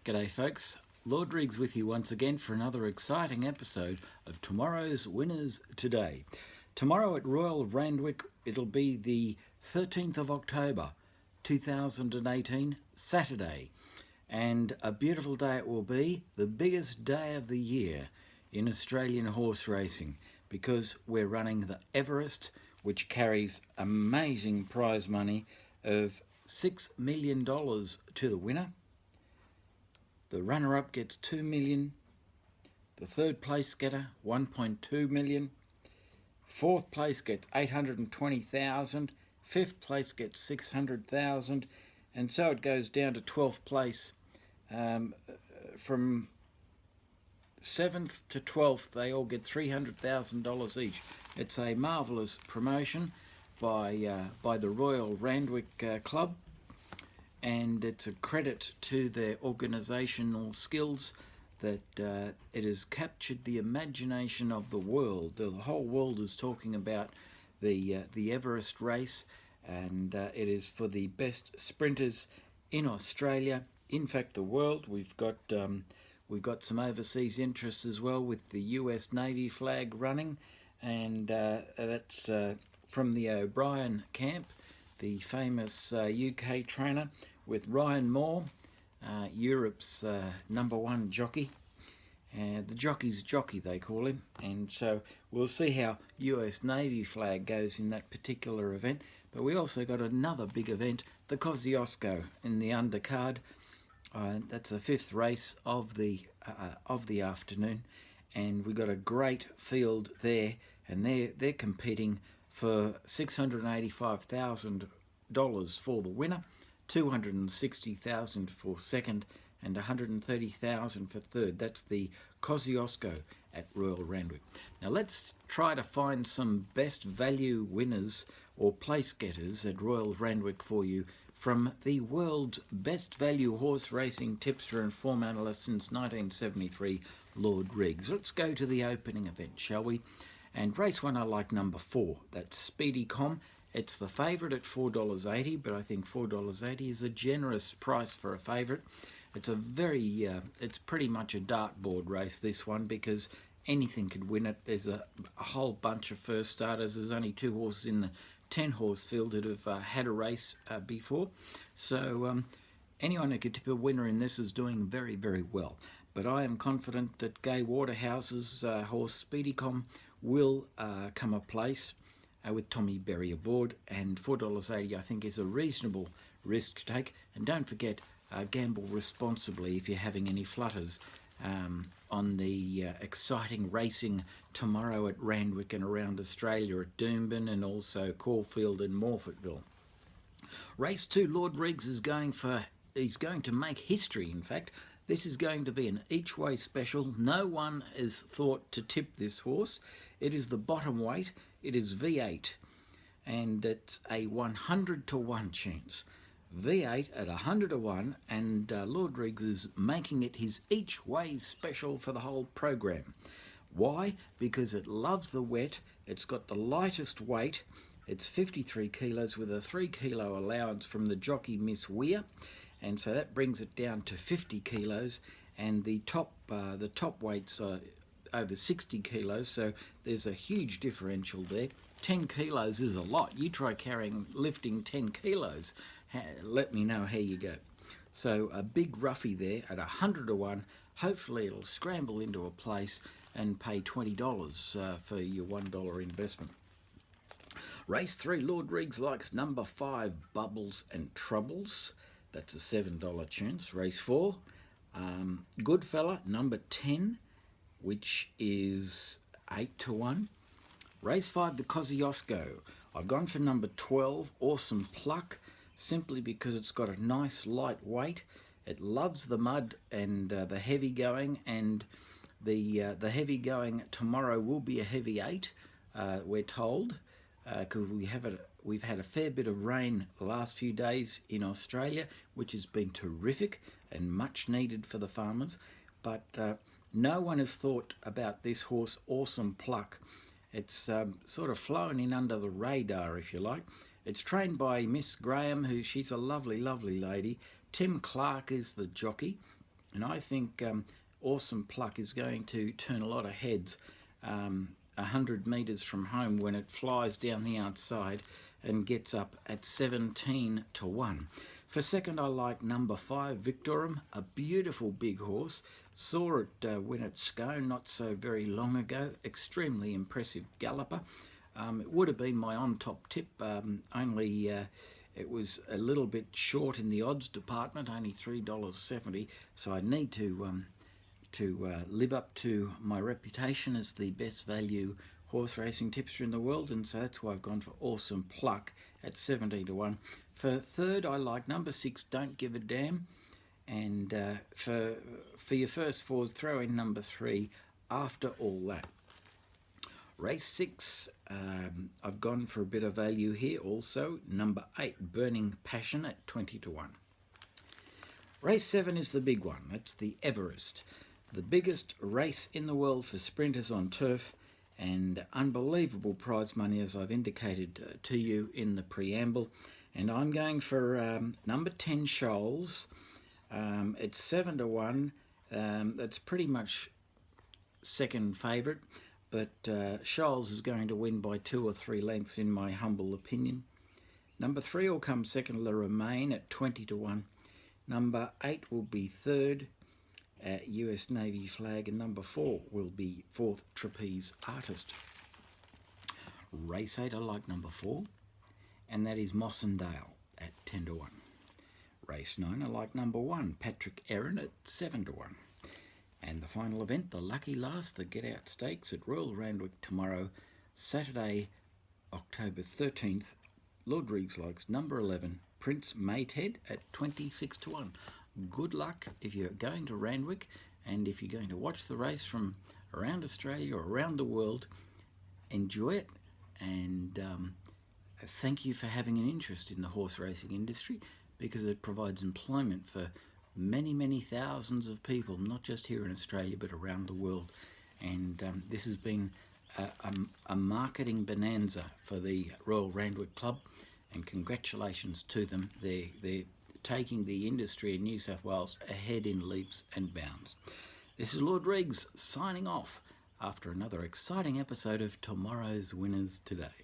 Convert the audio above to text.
G'day folks, LordReags with you once again for another exciting episode of Tomorrow's Winners Today. Tomorrow at Royal Randwick, it'll be the 13th of October 2018, Saturday. And a beautiful day it will be, the biggest day of the year in Australian horse racing, because we're running the Everest, which carries amazing prize money of $6 million to the winner. The runner-up gets $2 million, the third place getter $1.2 million, fourth place gets $820,000, fifth place gets $600,000, and so it goes down to 12th place. From 7th to 12th, they all get $300,000 each. It's a marvellous promotion by the Royal Randwick Club, and it's a credit to their organisational skills that it has captured the imagination of the world. The whole world is talking about the Everest race, and it is for the best sprinters in Australia, in fact the world. We've got some overseas interests as well, with the US Navy flag running, and that's from the O'Brien camp, the famous UK trainer, with Ryan Moore, Europe's #1 jockey. The jockey's jockey, they call him. And so we'll see how US Navy flag goes in that particular event. But we also got another big event, the Kosciuszko, in the undercard. That's the fifth race of the afternoon, and we got a great field there, and they're competing for $685,000 for the winner, $260,000 for second, and $130,000 for third. That's the Kosciuszko at Royal Randwick. Now let's try to find some best value winners or place getters at Royal Randwick for you from the world's best value horse racing tipster and form analyst since 1973, LordReags. Let's go to the opening event, shall we? And race one, I like number 4. That's Speedy Com. It's the favourite at $4.80, but I think $4.80 is a generous price for a favourite. It's it's pretty much a dartboard race, this one, because anything could win it. There's a whole bunch of first starters. There's only 2 horses in the 10-horse field that have had a race before. So anyone who could tip a winner in this is doing very, very well. But I am confident that Gay Waterhouse's horse Speedycom will come a place with Tommy Berry aboard, and $4.80 I think is a reasonable risk to take. And don't forget, gamble responsibly if you're having any flutters on the exciting racing tomorrow at Randwick and around Australia at Doomben and also Caulfield and Morfettville. Race 2, LordReags he's going to make history. In fact, this is going to be an each-way special. No one is thought to tip this horse. It is the bottom weight. It is V8, and it's a 100-to-1 chance. V8 at 100-to-1, and LordReags is making it his each-way special for the whole program. Why? Because it loves the wet. It's got the lightest weight. It's 53 kilos with a 3 kilo allowance from the jockey Miss Weir, and so that brings it down to 50 kilos. And the top weights are over 60 kilos, so there's a huge differential there. 10 kilos is a lot. You try lifting 10 kilos. Let me know how you go. So a big roughie there at 100-to-1. Hopefully it'll scramble into a place and pay $20 for your $1 investment. Race 3, LordReags likes number 5, Bubbles and Troubles. That's a $7 chance. Race 4, Goodfella, number 10, which is 8-to-1. Race 5, the Kosciuszko. I've gone for number 12, Awesome Pluck, simply because it's got a nice light weight. It loves the mud and the heavy going, and the heavy going tomorrow will be a heavy 8, we're told, because we've had a fair bit of rain the last few days in Australia, which has been terrific and much needed for the farmers. But no one has thought about this horse, Awesome Pluck. It's sort of flown in under the radar, if you like. It's trained by Miss Graham, she's a lovely, lovely lady. Tim Clark is the jockey, And I think Awesome Pluck is going to turn a lot of heads 100 metres from home when it flies down the outside and gets up at 17 to 1. For second, I like number 5, Victorum, a beautiful big horse. Saw it win at Scone not so very long ago. Extremely impressive galloper. It would have been my on-top tip, only it was a little bit short in the odds department, only $3.70. So I need to live up to my reputation as the best value horse racing tipster in the world, and so that's why I've gone for Awesome Pluck at 17 to 1. For third, I like number 6, Don't Give a Damn, and for your first fours, throw in number 3, After All That. Race 6, I've gone for a bit of value here also. Number 8, Burning Passion at 20 to 1. Race 7 is the big one. That's the Everest, the biggest race in the world for sprinters on turf, and unbelievable prize money, as I've indicated to you in the preamble. And I'm going for number 10, SHOALS. It's 7 to 1. That's pretty much second favourite, but SHOALS is going to win by 2 or 3 lengths in my humble opinion. Number 3 will come second, Romain at 20 to 1. Number 8 will be third, US Navy Flag, and number 4 will be fourth, Trapeze Artist. Race 8, I like number 4, and that is Mossendale at 10 to 1. Race 9, I like number 1, Patrick Aaron at 7 to 1. And the final event, the lucky last, the Get Out Stakes at Royal Randwick tomorrow, Saturday, October 13th. LordReags likes number 11, Prince Matehead at 26 to 1. Good luck if you're going to Randwick, and if you're going to watch the race from around Australia or around the world, enjoy it, and thank you for having an interest in the horse racing industry, because it provides employment for many thousands of people, not just here in Australia but around the world. And this has been a marketing bonanza for the Royal Randwick Club, and congratulations to them. They're taking the industry in New South Wales ahead in leaps and bounds. This is LordReags signing off after another exciting episode of Tomorrow's Winners Today.